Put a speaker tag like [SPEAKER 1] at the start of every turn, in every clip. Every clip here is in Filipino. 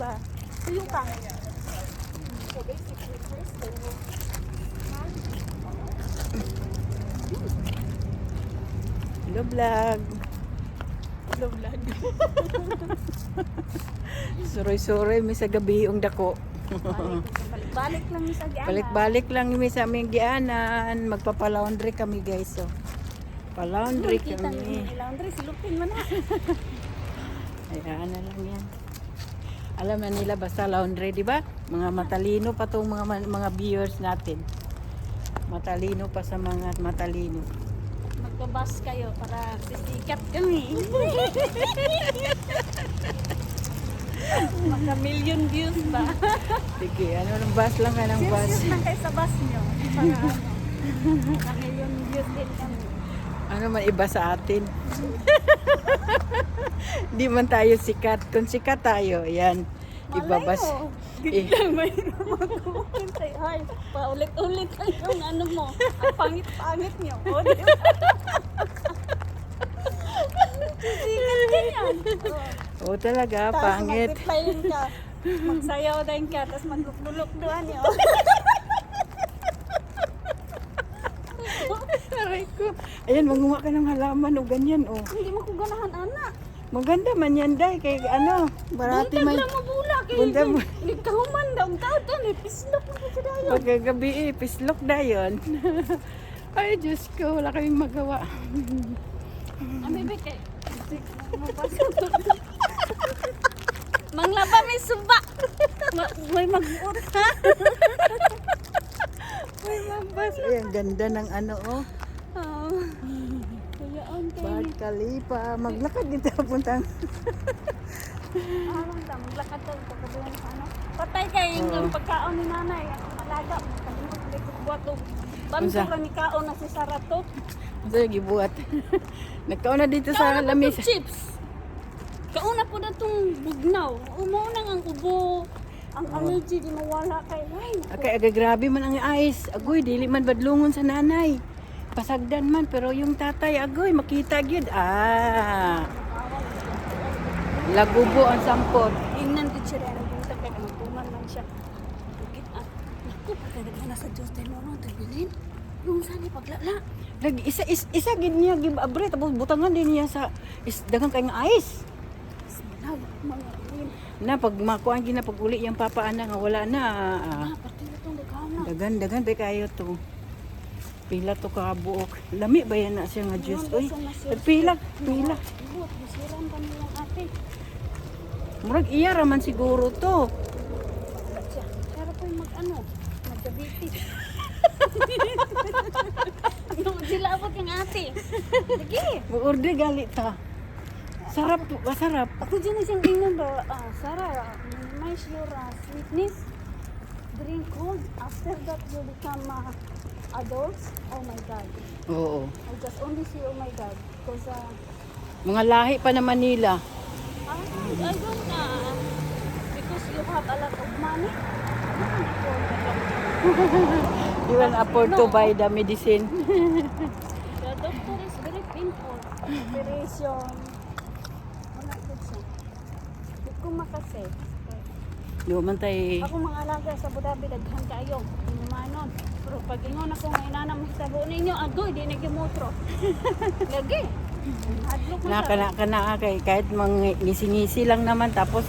[SPEAKER 1] para tuyo ka. So basically, first then we'll
[SPEAKER 2] Hello vlog.
[SPEAKER 1] hello vlog.
[SPEAKER 2] Suroy-suroy mi sa gabi yung dako.
[SPEAKER 1] Balik lang sa giana.
[SPEAKER 2] Balik-balik lang mi sa aming gianan. Magpapa-laundry kami guys. So. Pa-laundry
[SPEAKER 1] Kita
[SPEAKER 2] kami.
[SPEAKER 1] ni laundry silupin mo na.
[SPEAKER 2] Ayan na lang yan. Alam na nila basta laundry, di ba? Mga matalino pa tong mga viewers natin. Matalino pa sa mga matalino.
[SPEAKER 1] Magpabas kayo para sisikat kami. Mga million views ba?
[SPEAKER 2] Sige, ano ng bus lang ka ng bus.
[SPEAKER 1] Serious lang kayo sa bus nyo. Para ano, mga million views din kami.
[SPEAKER 2] Ano man iba sa atin. Di man tayo sikat. Kung sikat tayo, yan. Ibabas.
[SPEAKER 1] Malay mo. Biglang may mag-uulin tayo. Ay, paulit-ulit lang yung ano mo. Ang pangit-pangit nyo. O, di ba? Sikat ganyan.
[SPEAKER 2] Oo talaga,
[SPEAKER 1] Tapos
[SPEAKER 2] pangit.
[SPEAKER 1] mag-replyin ka. Magsayaw din ka. Tapos magluk-luk doon nyo.
[SPEAKER 2] Aray ko. Ayan, manguha ka ng halaman o ganyan o.
[SPEAKER 1] Hindi mo ko ganahan, anak.
[SPEAKER 2] Maganda man yan, day. Kay ano, barati
[SPEAKER 1] Buntag
[SPEAKER 2] may...
[SPEAKER 1] lang mabula.
[SPEAKER 2] Buntag mo.
[SPEAKER 1] Nagkahuman daw. Ang tao doon. Pislok mo ko sa dayon.
[SPEAKER 2] Pagkagabi pislok na yun. Ay, Diyos ko, wala kaming magawa.
[SPEAKER 1] Ang bebe kay. Manglaba may suba. May mag-uot ha.
[SPEAKER 2] Ay, mabas. Ay, ang ganda ng ano, oh.
[SPEAKER 1] Kayaan
[SPEAKER 2] Bad Khalifa. Maglakad dito puntang.
[SPEAKER 1] Arang ta, maglakad daw. Pagkabulan sa ano. Patay kayo yung pagkaon ni nanay. Ang malaga. Kalimot ulit ko buhat o. Bantura ni kaon na si Sarato.
[SPEAKER 2] Ito yung gibuhat. Nagkauna dito sa
[SPEAKER 1] Kauna po
[SPEAKER 2] lamis.
[SPEAKER 1] itong chips. Kauna po na itong bugnaw. Umaunang ang ubo. Ang allergy di mawala kay wine.
[SPEAKER 2] Okay, grabe man ang ice. Agoy, dili man badlungon sa nanay. Pasagdan man, pero yung tatay, agoy, makita gyud. Lagubo ang sampot.
[SPEAKER 1] Ingnan din siya rin. Punta kay kanagtuman man siya. Bukit at. Naku, pagkagana sa Diyos tayo mo. Tagbilin. Yung saan paglala.
[SPEAKER 2] Lagi isa gid niya gibabre tapos butangan din niya sa dagang kay nga ice.
[SPEAKER 1] Sinaw, mga rin.
[SPEAKER 2] Na pag makuan gina pag uli yung papa ana nga wala na.
[SPEAKER 1] Pati na itong nagkana.
[SPEAKER 2] Dagan ba kayo to. Pila to ka buok. Lami ba yan na siya nga juice oy. Pila.
[SPEAKER 1] Ibot, masiran pa nilang ate.
[SPEAKER 2] Murag iya raman siguro to.
[SPEAKER 1] Siya. Pero po yung mag-ano, mag-diabetes. Sila abot yung ate. Sige.
[SPEAKER 2] Mag-order gali ta. Sarap to, masarap.
[SPEAKER 1] Ako dyan na siyang ingnan ba, Sarah, minimize your sweetness. Drink cold. After that, you become adults. Oh my God.
[SPEAKER 2] Oo.
[SPEAKER 1] I just only say, oh my God. Because,
[SPEAKER 2] Mga lahi pa naman nila.
[SPEAKER 1] I don't, because you have a lot of money.
[SPEAKER 2] You will afford to buy the medicine.
[SPEAKER 1] The doctor is very painful. Operation. Wala po siya. Hindi ko makasi.
[SPEAKER 2] Di man tay
[SPEAKER 1] Ako mga alaga sa Abu Dhabi, daghan kayo. Inumanon. Pero pag ingon ako nga inanam sa tabo ninyo, agoy, di nagimotro. Lagi. Hadlok mo siya.
[SPEAKER 2] kana kay kahit ngisi-ngisi lang naman tapos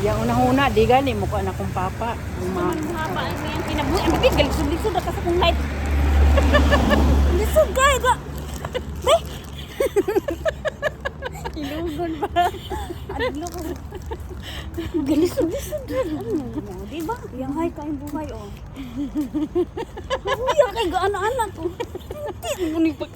[SPEAKER 2] yung unang-una di gani mo ko anak kong papa.
[SPEAKER 1] Naman haba ang iyang kinabuhi. Ang bibig, galisod-lisod ka sa kong life. Lisod ka, ito. Ay! Ilugon ba? Adlo ko. Galisod-lisod rin. Ano, di ba? Yang hay kayong buhay, oh. Huya kay gaana-anak ko. Hindi mo ni pag...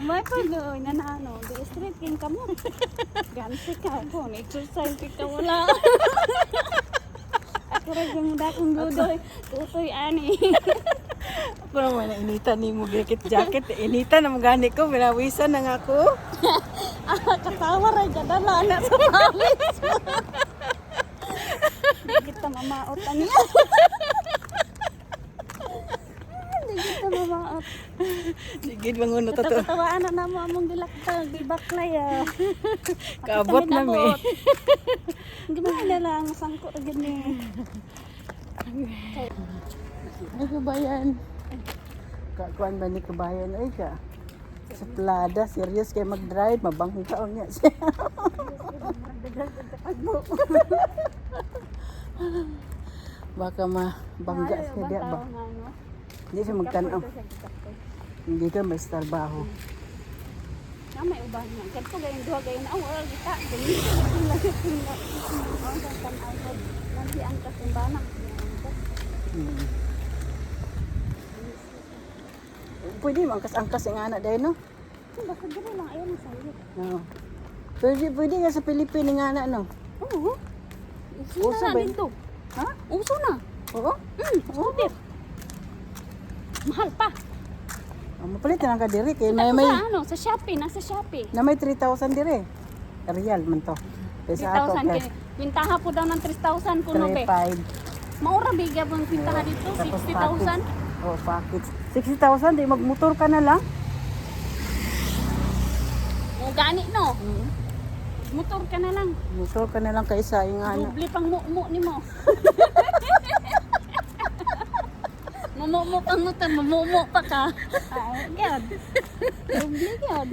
[SPEAKER 1] May pago, nanano, di straight king ka mo. Gansi ka po, exercise ka wala. Ako rin yung dakong dudoy, tutoy ani.
[SPEAKER 2] Ako naman inita ni mo jacket. Inita na magani ko, pinawisan na nga ako.
[SPEAKER 1] Katawa rin ka dala na sa palis. Di kita mamaot niya. Hindi kita mamaot.
[SPEAKER 2] Sige, manguno to to.
[SPEAKER 1] Tawaan na namo among dilakta, di baklay ah.
[SPEAKER 2] Kaabot na mi.
[SPEAKER 1] Gimana na lang sangko gini.
[SPEAKER 2] Ay, kabayan. Kakuan ba ni kabayan? Ay ka. Sa plada, serious kayo mag-drive. Mabangka niya siya. Baka mabangga siya diya ba? Hindi siya magtanaw. Hindi ka may trabaho.
[SPEAKER 1] Na may uban niya. Kaya ko gayon duha gayon ang wala kita. Ganito ang lagi ko na. Ang tanaw. Nanti ang kasumbana.
[SPEAKER 2] Pwede angkas-angkas yung anak dahil, no?
[SPEAKER 1] Basta dito lang ayaw ng sayo.
[SPEAKER 2] No. Pwede nga sa Pilipinas yung anak, no?
[SPEAKER 1] Oo. Uso
[SPEAKER 2] Uso
[SPEAKER 1] na
[SPEAKER 2] ba?
[SPEAKER 1] dito. Ha? Uso na.
[SPEAKER 2] Oo?
[SPEAKER 1] Scooter. Mahal pa.
[SPEAKER 2] Mapalit na lang ka diri. Kaya
[SPEAKER 1] Kita
[SPEAKER 2] may,
[SPEAKER 1] ko sa ano, sa Shopee, nasa Shopee.
[SPEAKER 2] na may 3,000 diri. Real man to. Kaya sa ato,
[SPEAKER 1] 3,000 kay bintaha po daw ng 3,000 kuno be.
[SPEAKER 2] 3,500.
[SPEAKER 1] Maura bigya pong bintaha dito,
[SPEAKER 2] Tapos
[SPEAKER 1] 60,000.
[SPEAKER 2] Oh, package. 60,000, di magmotor ka na lang.
[SPEAKER 1] O gani no. Motor ka na lang.
[SPEAKER 2] Motor ka na lang kaysa yung anak.
[SPEAKER 1] Doble pang mo ni mo. Mamumo pang motor, mamumo pa ka. Ay, yan. Doble yan.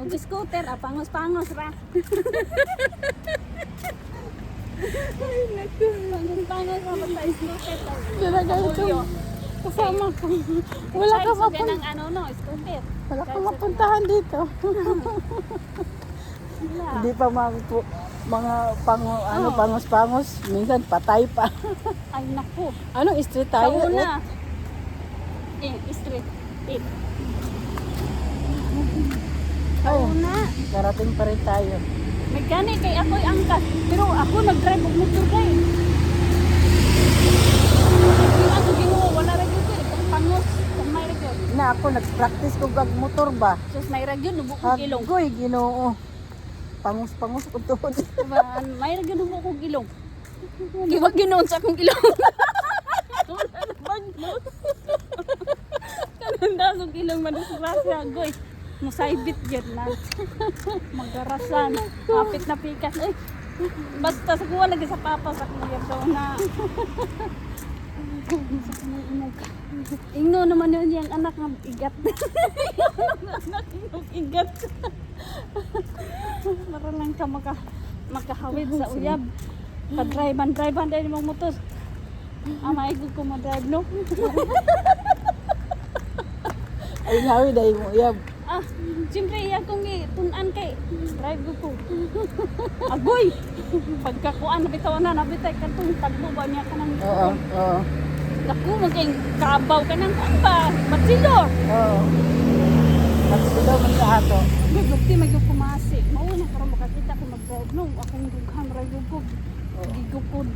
[SPEAKER 1] Og scooter, pangos-pangos ra. Pangos-pangos ra basta scooter.
[SPEAKER 2] Talaga ito. Kasama ko. Wala ka
[SPEAKER 1] Size
[SPEAKER 2] mapun
[SPEAKER 1] ng ano no, scooter.
[SPEAKER 2] wala ka mapuntahan dito.
[SPEAKER 1] Wala.
[SPEAKER 2] Hindi pa mga pangos-pangos. Minsan patay pa.
[SPEAKER 1] Ay naku.
[SPEAKER 2] Anong street tayo?
[SPEAKER 1] Kauna. Street.
[SPEAKER 2] Oh,
[SPEAKER 1] Kauna.
[SPEAKER 2] darating pa rin tayo.
[SPEAKER 1] May gani kay ako'y angkas. Pero ako nag-drive og motor kay. Yung ako ginoo, wala ra gyud kay pangos. Kung may ra gyud.
[SPEAKER 2] Na ako nag-practice ko gag motor ba?
[SPEAKER 1] Sus may ra gyud nubo ko gilong.
[SPEAKER 2] Agoy, Ginoo. Pangus-pangus ko tuhod.
[SPEAKER 1] Diba? May ra gyud nubo ko gilong. Giwag ginoon sa akong ilong. Wala na bagnos. Kanang daso ilong manusrasa agoy. Musaybit gyud na. Magarasan. Kapit na pikas. Ay. Basta sa kuha lagi sa papa sa kuya daw na. Ingno naman yun yung anak ng igat. Anak ng igat. Para lang ka makahawid sa uyab. Pag-drive-an dahil mong motor. Maigod ko ma-drive, no?
[SPEAKER 2] Ay, nawi dahil mo yab.
[SPEAKER 1] Siyempre, iya kong tunan kay drive ko. Agoy! Pagkakuan, nabitaw na, nabitay ka itong tagbo ba niya ka ng...
[SPEAKER 2] Oo, oo.
[SPEAKER 1] Naku, maging kabaw ka ng kamba. Matsidor!
[SPEAKER 2] Oo. Matsudaw man sa ato.
[SPEAKER 1] May bukti, may kumasi. Mauna para makakita ko mag-drive. No, akong dughang rayugog. Gigukod.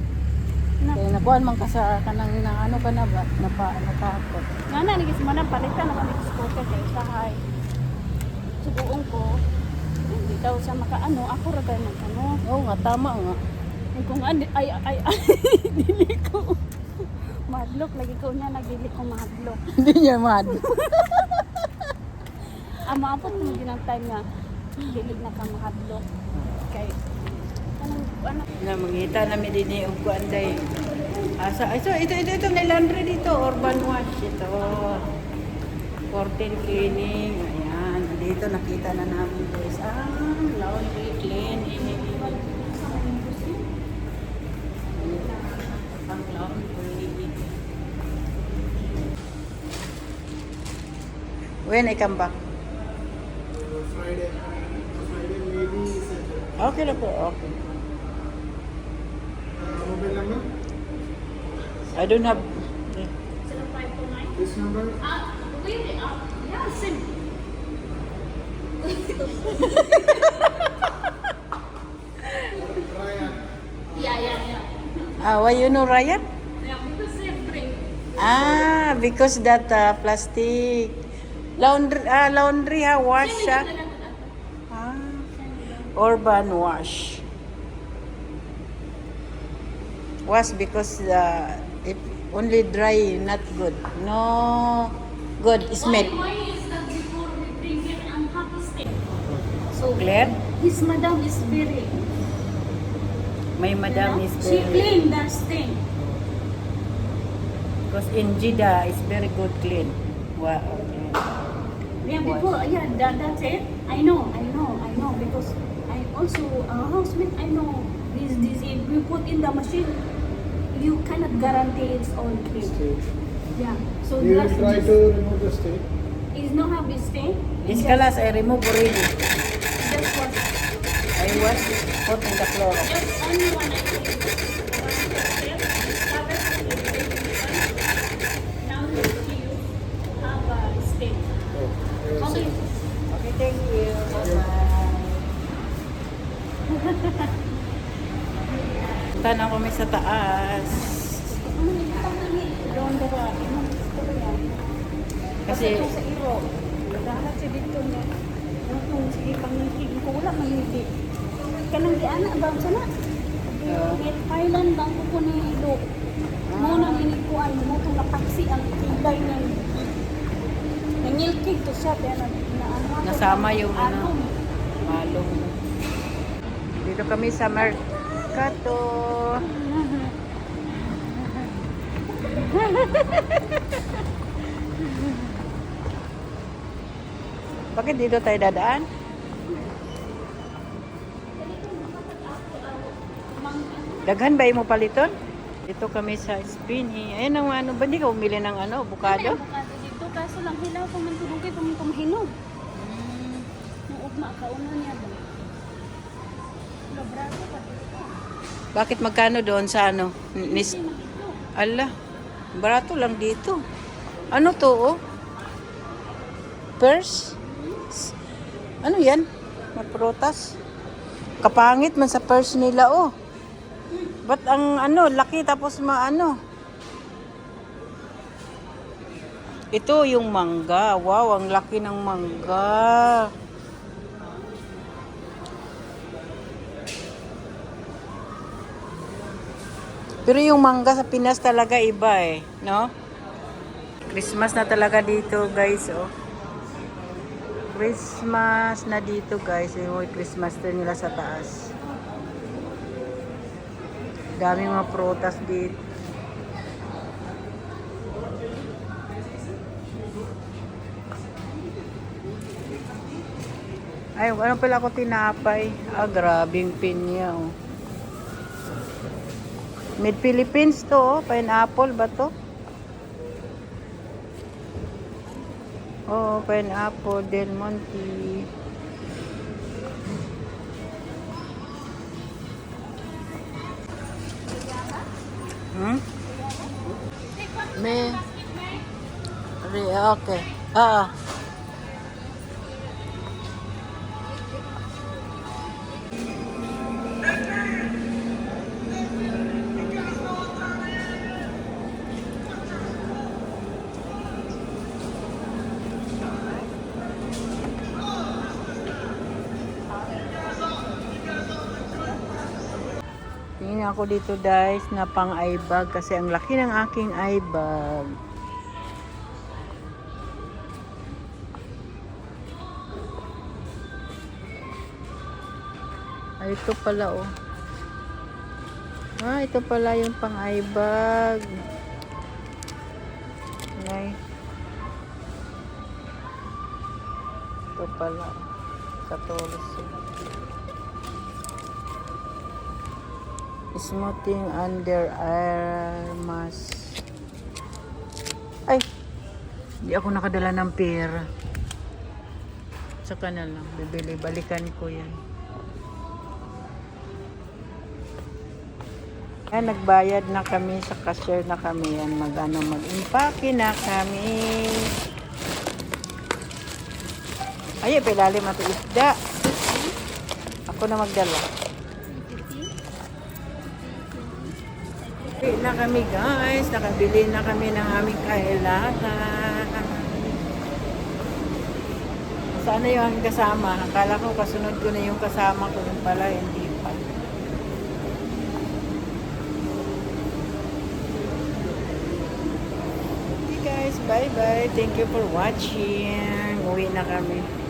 [SPEAKER 1] Na.
[SPEAKER 2] Kaya nakuhaan man ka sa kanang na ano ka na ba? Natakot.
[SPEAKER 1] Nga na, nagisman na palitan naman yung scooter kay Sahay. Subuong ko, hindi daw siya makaano, ako ra tayo magano.
[SPEAKER 2] Oo nga, tama nga.
[SPEAKER 1] Kung ay, dili ko. Madlok, lagi ko niya, nagdili ko madlok.
[SPEAKER 2] Hindi niya mad.
[SPEAKER 1] Maapot mo din ang time na dili na ka mahadlok. Kay, ano,
[SPEAKER 2] Na mangita namin din yung kuanday. Ito may laundry dito, urban wash ito. Curtain cleaning, ayan. Dito nakita na namin guys. Laundry cleaning. Pang laundry. When I come back?
[SPEAKER 3] Friday maybe Saturday.
[SPEAKER 2] Okay na po, okay.
[SPEAKER 3] Mobile number?
[SPEAKER 2] I don't have...
[SPEAKER 3] This number?
[SPEAKER 1] yeah, sim.
[SPEAKER 3] Ryan.
[SPEAKER 1] Yeah.
[SPEAKER 2] Why you know Ryan?
[SPEAKER 1] Yeah, because siyempre.
[SPEAKER 2] Because that plastic. Laundry wash siya. Urban wash. Wash because if only dry, not good. No Good, smell.
[SPEAKER 1] Why is that before we bring it and have to stay? So
[SPEAKER 2] Clear?
[SPEAKER 1] his madam is very,
[SPEAKER 2] My madam is
[SPEAKER 1] she
[SPEAKER 2] very...
[SPEAKER 1] clean that stain.
[SPEAKER 2] Because in Jeddah, it's very good clean. Wow.
[SPEAKER 1] Yeah, before, yeah, that's it. I know, because I also, housemate, I know, this, if you put in the machine, you cannot guarantee it's all clean.
[SPEAKER 3] State.
[SPEAKER 1] Yeah, so
[SPEAKER 3] We will
[SPEAKER 1] that's
[SPEAKER 3] try
[SPEAKER 1] just,
[SPEAKER 3] to remove the state.
[SPEAKER 1] is not have a stain.
[SPEAKER 2] This kalas, I remove already.
[SPEAKER 1] Just was,
[SPEAKER 2] I was put in the floor.
[SPEAKER 1] just only one I think. Now you have a stain. Okay.
[SPEAKER 2] Okay, thank you. Bye-bye. Tanong kami sa taas.
[SPEAKER 1] Doon ba ba? Anong gusto ba yan?
[SPEAKER 2] Kasi,
[SPEAKER 1] Ito sa iro. Dahat si dito niya. Yung sige pangingkig ko wala mangingkig. Kanang giana ba sana? Get Thailand bang ko ni ilo. Mo nang inikuan mo tong napaksi ang tibay ng nangilkig to siya kaya na ano.
[SPEAKER 2] Nasama yung ano.
[SPEAKER 1] Anong?
[SPEAKER 2] malong. Dito kami sa Mercato. Bakit dito tayo dadaan? Daghan ba mo paliton? Dito kami sa Spini. Ayun ang ano ba? Hindi ka umili ng ano, bukado?
[SPEAKER 1] Avocado dito kaso lang hilaw pa man tubig kay kumahinog. Nuog makauna niya ba? Labrado pa dito.
[SPEAKER 2] Bakit magkano doon sa ano? Nis
[SPEAKER 1] Hindi na dito.
[SPEAKER 2] Ala, barato lang dito. Ano to, oh? Purse? Ano yan? Maprotas? Kapangit man sa purse nila, oh. Ba't ang ano, laki tapos maano? Ito yung mangga. Wow, ang laki ng mangga. Pero yung mangga sa Pinas talaga iba eh, no? Christmas na talaga dito, guys, oh. Christmas na dito, guys. Yung Christmas tree nila sa taas. Daming mga prutas dito. Ay, ano pala ako tinapay? Ah, grabing pinya, oh. Mid Philippines to, oh. Pineapple ba to? Oh, pineapple, Del Monte. Hmm? May... Okay. Ah. Tingin ako dito guys na pang eye bag kasi ang laki ng aking eye bag. Ay, ito pala oh. Ah, ito pala yung pang eye bag. Nay. Ito pala. 14. Smoothing under eye mask. Ay, hindi ako nakadala ng pera. Saka na lang, bibili. Balikan ko yan. Ay, nagbayad na kami sa cashier na kami yan. Mag-impake na kami. Ay, pilalim at isda. Ako na magdala. Na kami guys, nakabili na kami ng aming kailangan. Sana yung aking kasama. Akala ko kasunod ko na yung kasama ko, yung pala hindi pa. Okay guys, Bye-bye. Thank you for watching. Uwi na kami.